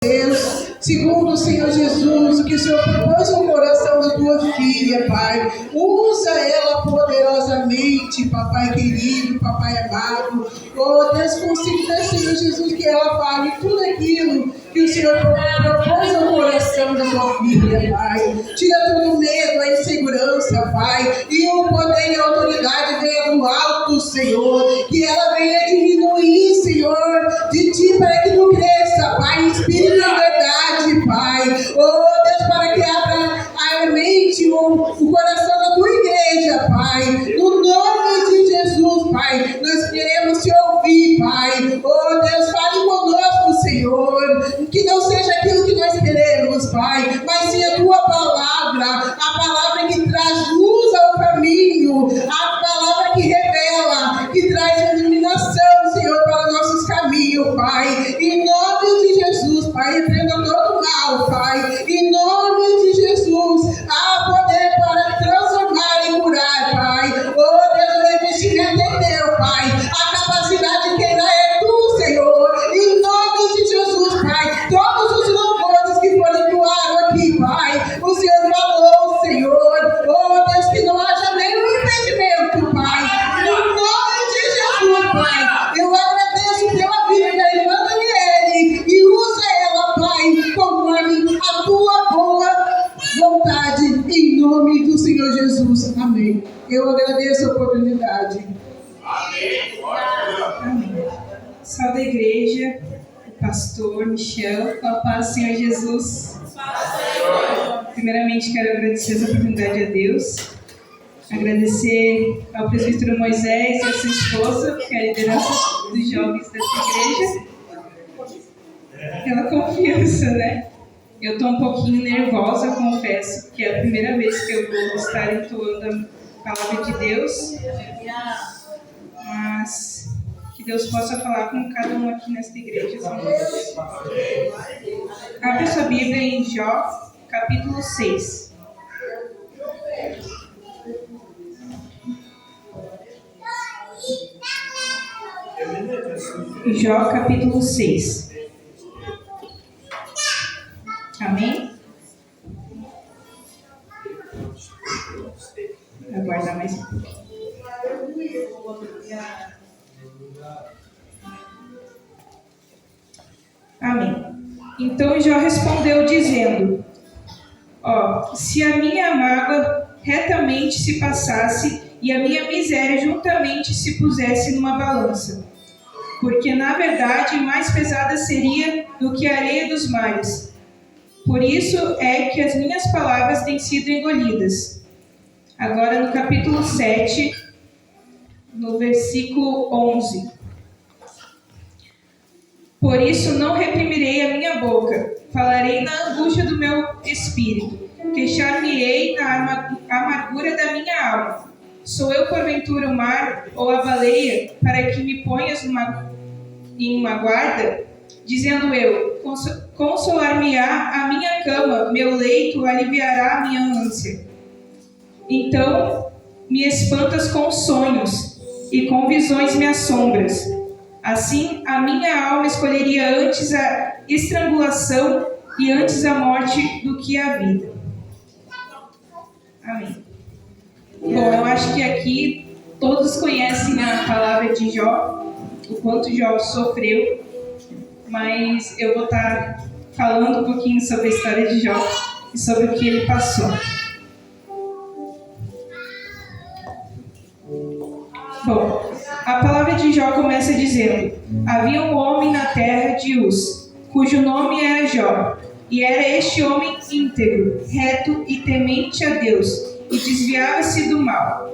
Deus, segundo o Senhor Jesus, o que o Senhor propôs no coração da tua filha, Pai. Usa ela poderosamente, Papai querido, Papai amado. Oh, Deus, consiga, Senhor Jesus, que ela fale tudo aquilo que o Senhor propôs no coração da tua filha, Pai. Tira todo o medo, a insegurança, Pai, e o poder e a autoridade venha do alto, Senhor. Que ela venha diminuir, Senhor, de ti para que tu cresça, Pai. Espírito da verdade, Pai. Oh, Deus, para que abra a mente, o coração da tua igreja, Pai. No nome de Jesus, Pai. Nós queremos te ouvir, Pai. Oh, Deus, fale conosco, Senhor. Que não seja aquilo que nós queremos, Pai, mas sim a tua palavra. A palavra que traz luz ao caminho. A palavra que revela, que traz iluminação, Senhor, para nossos caminhos, Pai. Em nome de Jesus, Pai, repreenda todo mal, Pai. Em nome de Jesus, há poder para transformar e curar, Pai. Oh, Deus, o investimento é teu, Pai. A capacidade quem dá é tu, Senhor. Em nome de Jesus, Pai. Todos os louvores que foram entoados aqui, Pai, o Senhor falou, Senhor. Oh, Deus, que não haja nenhum impedimento, Pai. Em nome de Jesus, Pai. Eu agradeço pela vida da irmã Daniele e usa ela, Pai, conforme a tua boa vontade, em nome do Senhor Jesus. Amém. Eu agradeço a oportunidade. Amém. Salve a igreja, o pastor Michel, com a paz do Senhor Jesus. Primeiramente quero agradecer essa oportunidade a Deus, agradecer ao presbítero Moisés e a sua esposa, que é a liderança dos jovens dessa igreja, pela confiança, né? Eu estou um pouquinho nervosa, confesso, porque é a primeira vez que eu vou estar entoando a palavra de Deus, mas que Deus possa falar com cada um aqui nesta igreja. Abre sua Bíblia em Jó, capítulo 6. Jó, capítulo 6. Amém? Vou aguardar mais um pouquinho. Amém. Então Jó respondeu dizendo: se a minha mágoa retamente se passasse e a minha miséria juntamente se pusesse numa balança, porque na verdade mais pesada seria do que a areia dos mares. Por isso é que as minhas palavras têm sido engolidas. Agora no capítulo 7, no versículo 11. Por isso não reprimirei a minha boca, falarei na angústia do meu espírito, queixar-me-ei na amargura da minha alma. Sou eu porventura o mar ou a baleia, para que me ponhas em uma guarda? Dizendo eu, consolar-me-á a minha cama, meu leito aliviará a minha ânsia. Então me espantas com sonhos, e com visões me assombras. Assim, a minha alma escolheria antes a estrangulação e antes a morte do que a vida. Amém. Bom, eu acho que aqui todos conhecem a palavra de Jó, o quanto Jó sofreu, mas eu vou estar falando um pouquinho sobre a história de Jó e sobre o que ele passou. Bom, a palavra de Jó começa dizendo: havia um homem na terra de Uz, cujo nome era Jó, e era este homem íntegro, reto e temente a Deus, e desviava-se do mal.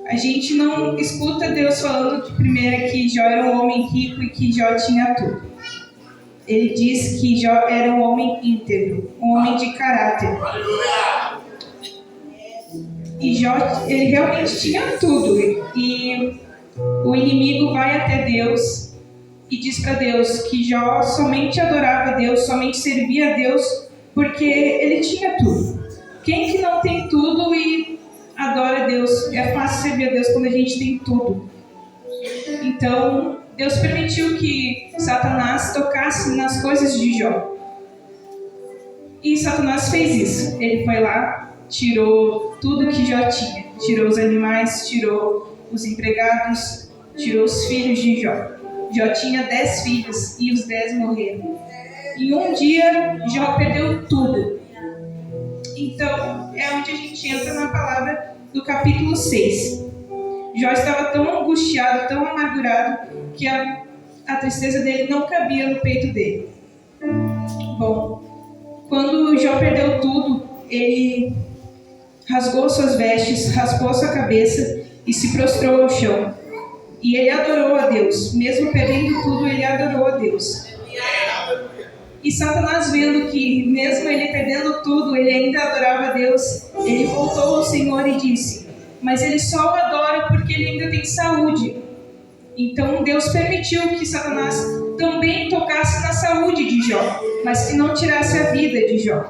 A gente não escuta Deus falando de primeira que Jó era um homem rico e que Jó tinha tudo. Ele diz que Jó era um homem íntegro, um homem de caráter. E Jó, ele realmente tinha tudo. E o inimigo vai até Deus e diz para Deus que Jó somente adorava a Deus, somente servia a Deus, porque ele tinha tudo. Quem que não tem tudo e adora a Deus? É fácil servir a Deus quando a gente tem tudo. Então, Deus permitiu que Satanás tocasse nas coisas de Jó. E Satanás fez isso. Ele foi lá, tirou tudo que Jó tinha. Tirou os animais, tirou os empregados, tirou os filhos de Jó. Jó tinha 10 filhos e os 10 morreram. Em um dia, Jó perdeu tudo. Então, é onde a gente entra na palavra do capítulo 6. Jó estava tão angustiado, tão amargurado, que a tristeza dele não cabia no peito dele. Bom, quando Jó perdeu tudo, ele rasgou suas vestes, raspou sua cabeça e se prostrou ao chão. E ele adorou a Deus. Mesmo perdendo tudo, ele adorou a Deus. E Satanás, vendo que mesmo ele perdendo tudo, ele ainda adorava a Deus, ele voltou ao Senhor e disse: mas ele só o adora porque ele ainda tem saúde. Então Deus permitiu que Satanás também tocasse na saúde de Jó, mas que não tirasse a vida de Jó.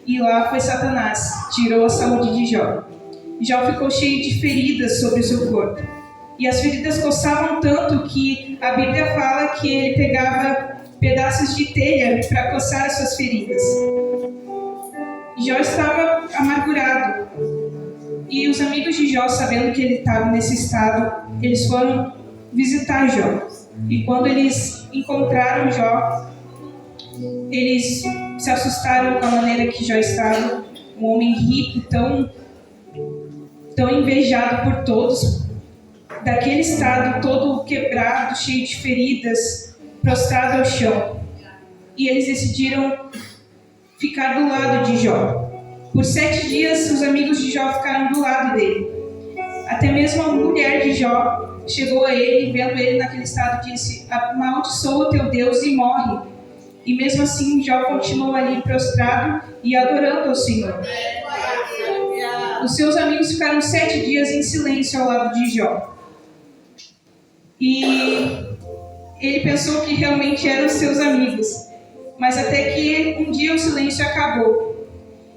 E lá foi Satanás, tirou a saúde de Jó. Jó ficou cheio de feridas sobre o seu corpo. E as feridas coçavam tanto que a Bíblia fala que ele pegava pedaços de telha para coçar as suas feridas. Jó estava amargurado. E os amigos de Jó, sabendo que ele estava nesse estado, eles foram visitar Jó. E quando eles encontraram Jó, eles se assustaram com a maneira que Jó estava. Um homem rico, tão invejado por todos, daquele estado todo quebrado, cheio de feridas, prostrado ao chão. E eles decidiram ficar do lado de Jó. Por 7 dias, os amigos de Jó ficaram do lado dele. Até mesmo a mulher de Jó chegou a ele, vendo ele naquele estado, disse: amaldiçoa o teu Deus e morre. E mesmo assim, Jó continuou ali prostrado e adorando ao Senhor. Os seus amigos ficaram 7 dias em silêncio ao lado de Jó. E ele pensou que realmente eram os seus amigos. Mas até que um dia o silêncio acabou.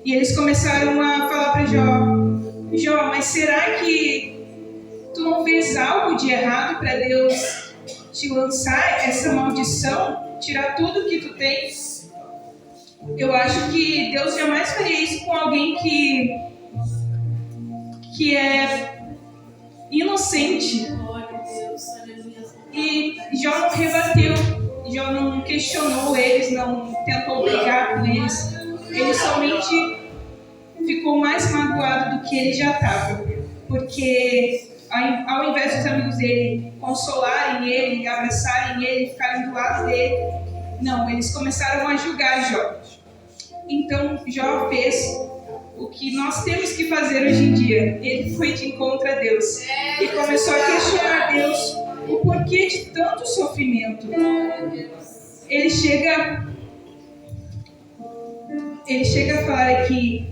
E eles começaram a falar para Jó: Jó, mas será que tu não fez algo de errado para Deus te lançar essa maldição? Tirar tudo que tu tens? Eu acho que Deus jamais faria isso com alguém que é inocente. E Jó não rebateu, Jó não questionou eles, não tentou brigar com eles. Ele somente ficou mais magoado do que ele já estava. Porque ao invés dos amigos dele consolarem ele, abraçarem ele, ficarem do lado dele, não, eles começaram a julgar Jó. Então Jó fez o que nós temos que fazer hoje em dia. Ele foi de encontro a Deus e começou a questionar a Deus o porquê de tanto sofrimento. Ele chega a falar aqui: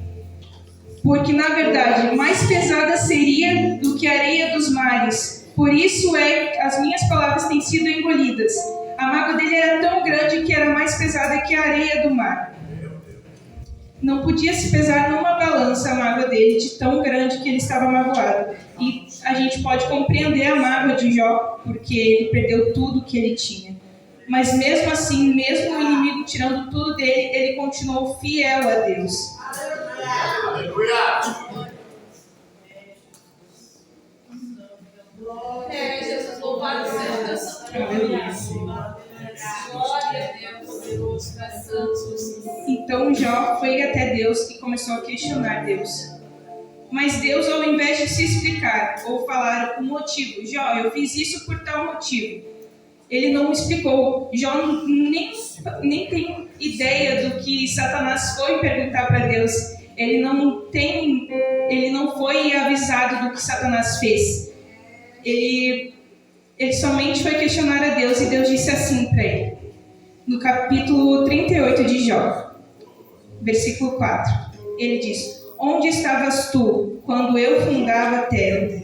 porque na verdade mais pesada seria do que a areia dos mares, por isso as minhas palavras têm sido engolidas. A mágoa dele era tão grande que era mais pesada que a areia do mar. Não podia se pesar numa balança a mágoa dele, de tão grande que ele estava magoado. E a gente pode compreender a mágoa de Jó, porque ele perdeu tudo que ele tinha. Mas mesmo assim, mesmo o inimigo tirando tudo dele, ele continuou fiel a Deus. Aleluia! Jesus, louvado seja o teu santo nome. Glória a Deus, poderoso, santo. Então Jó foi até Deus e começou a questionar Deus. Mas Deus, ao invés de se explicar ou falar o motivo, Jó, eu fiz isso por tal motivo, ele não explicou. Jó nem tem ideia do que Satanás foi perguntar para Deus. Ele não foi avisado do que Satanás fez. Ele somente foi questionar a Deus e Deus disse assim para ele. No capítulo 38 de Jó, versículo 4, ele diz: onde estavas tu quando eu fundava a terra?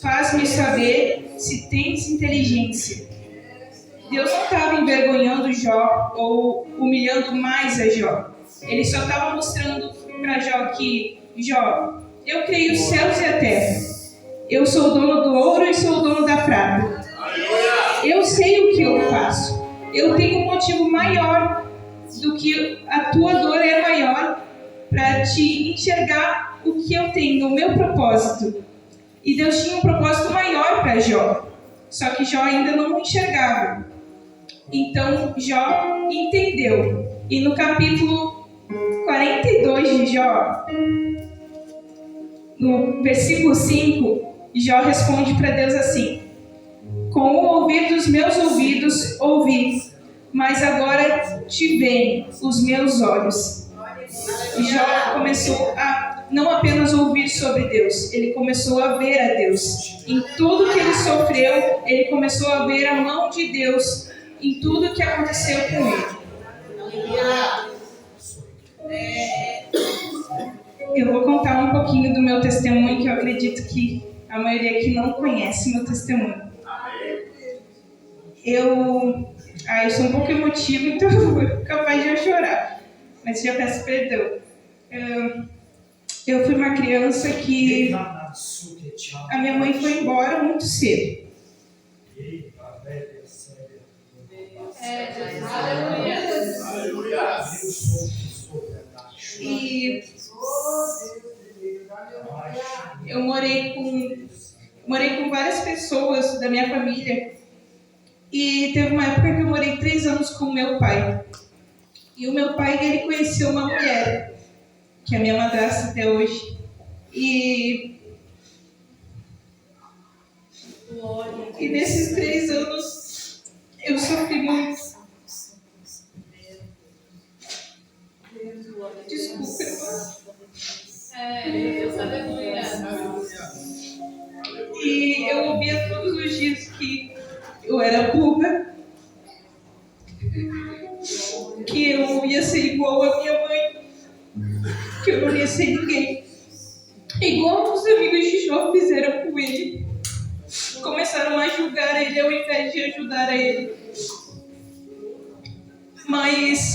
Faz-me saber se tens inteligência. Deus não estava envergonhando Jó ou humilhando mais a Jó. Ele só estava mostrando para Jó que: Jó, eu criei os céus e a terra. Eu sou o dono do ouro e sou o dono da prata. Eu sei o que eu faço. Eu tenho um motivo maior do que a tua dor é maior para te enxergar o que eu tenho, o meu propósito. E Deus tinha um propósito maior para Jó. Só que Jó ainda não enxergava. Então Jó entendeu. E no capítulo 42 de Jó, no versículo 5, Jó responde para Deus assim: com o ouvir dos meus ouvidos ouvi, mas agora te veem os meus olhos. Jó começou a não apenas ouvir sobre Deus, ele começou a ver a Deus. Em tudo que ele sofreu, ele começou a ver a mão de Deus em tudo que aconteceu com ele. Eu vou contar um pouquinho do meu testemunho, que eu acredito que a maioria aqui não conhece meu testemunho. Eu sou um pouco emotiva, então eu vou capaz de eu chorar, mas já peço perdão. Eu fui uma criança que a minha mãe foi embora muito cedo. E eu morei com várias pessoas da minha família. E teve uma época que eu morei 3 anos com o meu pai. E o meu pai, ele conheceu uma mulher, que é a minha madrasta até hoje. E nesses 3 anos eu sofri muito. Desculpa, irmão. E eu ouvia todos os dias que eu era burra, que eu ia ser igual a minha mãe, que eu não ia ser ninguém. Igual os amigos de Jó fizeram com ele. Começaram a julgar ele ao invés de ajudar a ele. Mas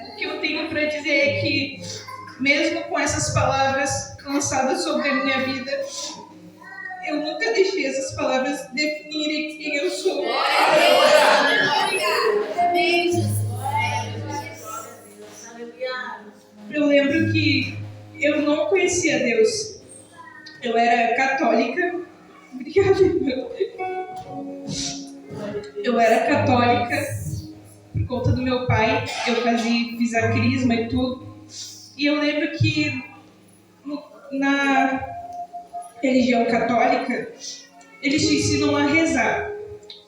o que eu tenho para dizer é que, mesmo com essas palavras lançadas sobre a minha vida, eu nunca deixei essas palavras definirem quem eu sou. Eu lembro que eu não conhecia Deus. Eu era católica. Obrigada, irmão. Eu era católica por conta do meu pai. Eu fiz a crisma e tudo. E eu lembro que na religião católica, eles te ensinam a rezar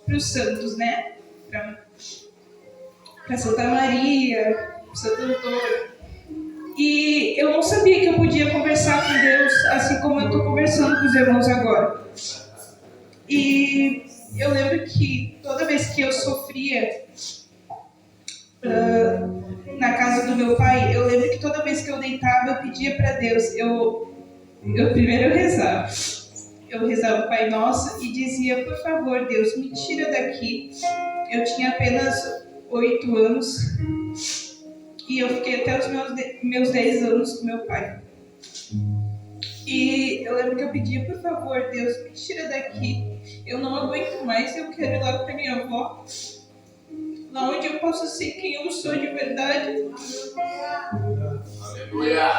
para os santos, né? Para Santa Maria, para Santo Antônio. E eu não sabia que eu podia conversar com Deus assim como eu estou conversando com os irmãos agora. E eu lembro que toda vez que eu sofria na casa do meu pai, eu lembro que toda vez que eu deitava, eu pedia para Deus. Primeiro eu rezava. Eu rezava o Pai Nosso e dizia: por favor, Deus, me tira daqui. Eu tinha apenas 8 anos e eu fiquei até os meus 10 anos com meu pai. E eu lembro que eu pedia: por favor, Deus, me tira daqui. Eu não aguento mais, eu quero ir lá para minha avó, lá onde eu posso ser quem eu sou de verdade. Aleluia!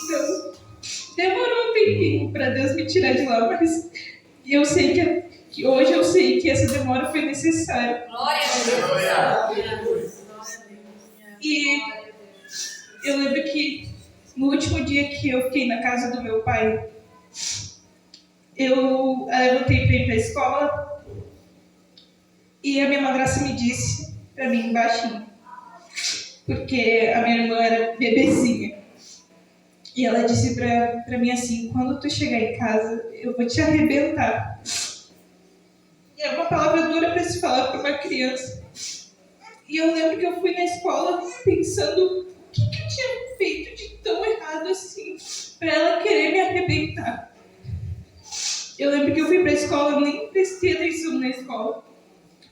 Então, demorou um tempinho para Deus me tirar de lá, mas eu sei que hoje eu sei que essa demora foi necessária. Glória a Deus! E eu lembro que no último dia que eu fiquei na casa do meu pai, eu levantei para ir para a escola e a minha madrasta me disse para mim baixinho, porque a minha irmã era bebezinha. E ela disse pra mim assim: quando tu chegar em casa, eu vou te arrebentar. E é uma palavra dura para se falar para uma criança. E eu lembro que eu fui na escola pensando o que eu tinha feito de tão errado assim, para ela querer me arrebentar. Eu lembro que eu fui pra escola, eu nem prestei atenção na escola.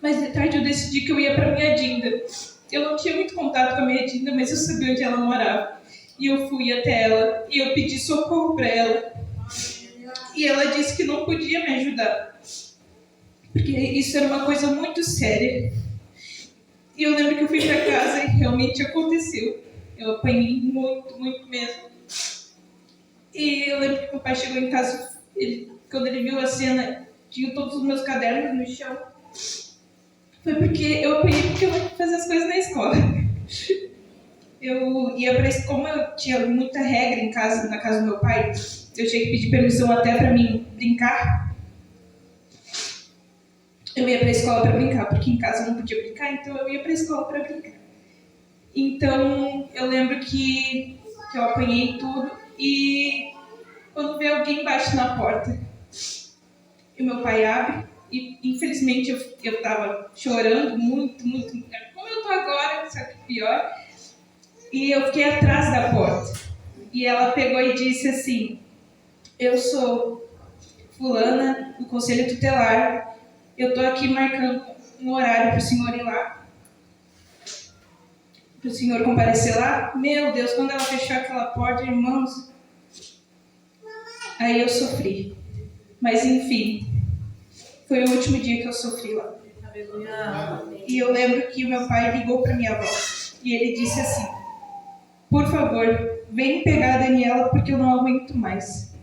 Mas de tarde eu decidi que eu ia pra minha Dinda. Eu não tinha muito contato com a minha Dinda, mas eu sabia onde ela morava. E eu fui até ela e eu pedi socorro para ela. E ela disse que não podia me ajudar. porque isso era uma coisa muito séria. E eu lembro que eu fui para casa e realmente aconteceu. Eu apanhei muito, muito mesmo. E eu lembro que meu pai chegou em casa, quando ele viu a cena, tinha todos os meus cadernos no chão. Foi porque eu apanhei porque eu não fazia as coisas na escola. Eu ia para escola, como eu tinha muita regra em casa, na casa do meu pai, eu tinha que pedir permissão até para mim brincar. Eu ia para a escola para brincar, porque em casa eu não podia brincar, então eu ia para a escola para brincar. Então eu lembro que eu apanhei tudo e quando vê alguém bate na porta e meu pai abre e infelizmente eu estava chorando muito, muito, como eu estou agora, só que pior, e eu fiquei atrás da porta e ela pegou e disse assim: eu sou fulana do conselho tutelar, eu estou aqui marcando um horário para o senhor ir lá, para o senhor comparecer lá. Meu Deus, quando ela fechou aquela porta, irmãos, aí eu sofri. Mas enfim, foi o último dia que eu sofri lá. E eu lembro que o meu pai ligou para minha avó e ele disse assim: por favor, vem pegar a Daniela porque eu não aguento mais.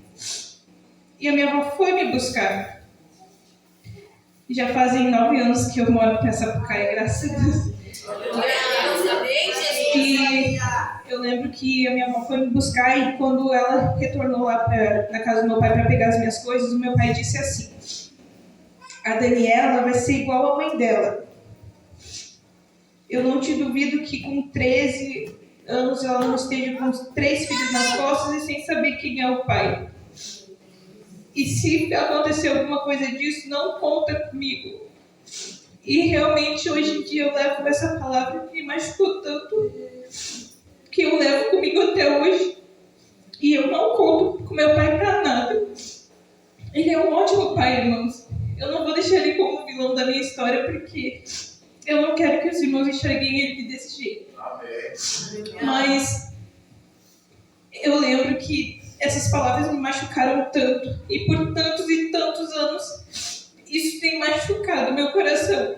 E a minha avó foi me buscar. Já fazem 9 anos que eu moro com essa Sapucaia, graças a Deus. E eu lembro que a minha avó foi me buscar e quando ela retornou lá na casa do meu pai para pegar as minhas coisas, o meu pai disse assim: a Daniela vai ser igual à mãe dela. Eu não te duvido que com 13 anos ela não esteja com 3 filhos nas costas e sem saber quem é o pai. E se acontecer alguma coisa disso, não conta comigo. E realmente hoje em dia eu levo essa palavra que me machucou tanto, que eu levo comigo até hoje. E eu não conto com meu pai pra nada. Ele é um ótimo pai, irmãos. Eu não vou deixar ele como vilão da minha história, porque eu não quero que os irmãos enxerguem ele desse jeito. Amém. Mas eu lembro que essas palavras me machucaram tanto. E por tantos e tantos anos, isso tem machucado meu coração.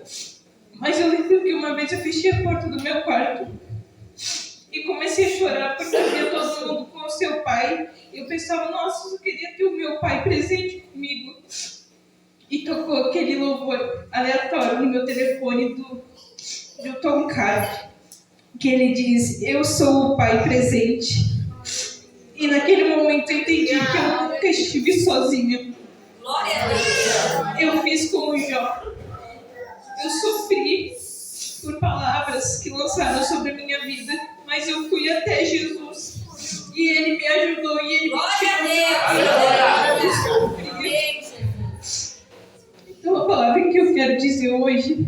Mas eu lembro que uma vez eu fechei a porta do meu quarto e comecei a chorar porque eu via todo mundo com o seu pai. E eu pensava: nossa, eu queria ter o meu pai presente comigo. E tocou aquele louvor aleatório no meu telefone do Tom Carter, que ele diz: eu sou o pai presente. E naquele momento eu entendi que eu nunca estive sozinha. Glória a Deus. Eu fiz como Jó. Eu sofri por palavras que lançaram sobre a minha vida, mas eu fui até Jesus. E Ele me ajudou e Ele me tirou. Então a palavra que eu quero dizer hoje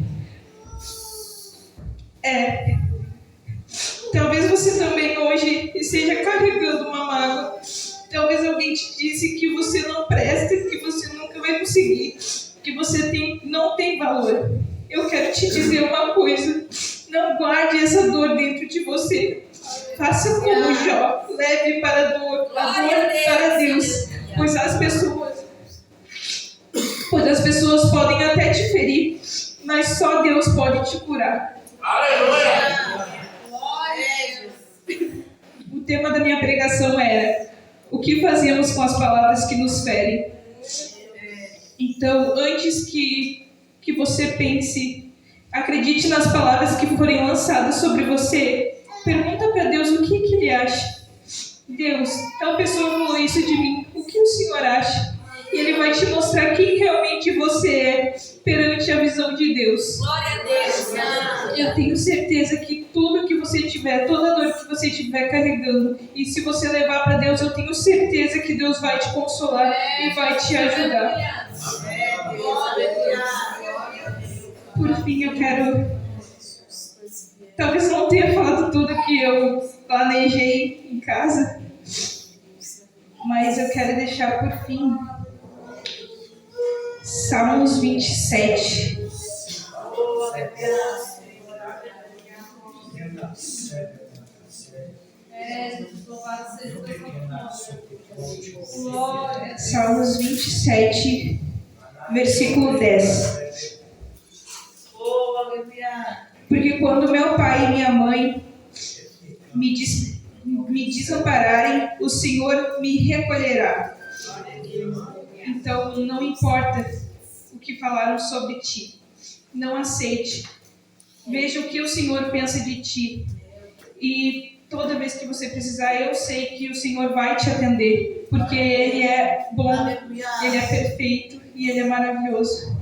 é: talvez você também hoje esteja carregando uma mágoa. Talvez alguém te disse que você não presta, que você nunca vai conseguir, que você não tem valor. Eu quero te dizer uma coisa: não guarde essa dor dentro de você. Faça como Jó, leve para a dor para Deus, pois as pessoas podem até te ferir, mas só Deus pode te curar. Aleluia! O tema da minha pregação era: o que fazemos com as palavras que nos ferem? Então, antes que você pense, acredite nas palavras que forem lançadas sobre você, pergunta para Deus o que Ele acha. Deus, tal pessoa falou isso de mim, o que o Senhor acha? E Ele vai te mostrar quem realmente você é perante a visão de Deus. Glória a Deus. Eu tenho certeza que tudo que você tiver, toda dor que você estiver carregando, e se você levar para Deus, eu tenho certeza que Deus vai te consolar e vai te ajudar. Por fim, eu quero... talvez não tenha falado tudo que eu planejei em casa, mas eu quero deixar por fim Salmos 27. Salmos 27, versículo 10. Quando meu pai e minha mãe me desampararem, o Senhor me recolherá. Então, não importa o que falaram sobre ti. Não aceite. Veja o que o Senhor pensa de ti. E toda vez que você precisar, eu sei que o Senhor vai te atender. Porque Ele é bom, Ele é perfeito e Ele é maravilhoso.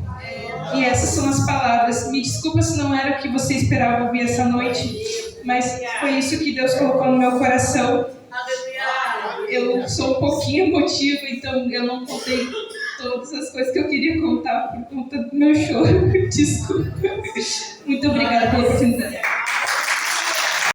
E essas são as palavras. Me desculpa se não era o que você esperava ouvir essa noite, mas foi isso que Deus colocou no meu coração. Eu sou um pouquinho emotiva, então eu não contei todas as coisas que eu queria contar por conta do meu choro. Desculpa. Muito obrigada pela oportunidade.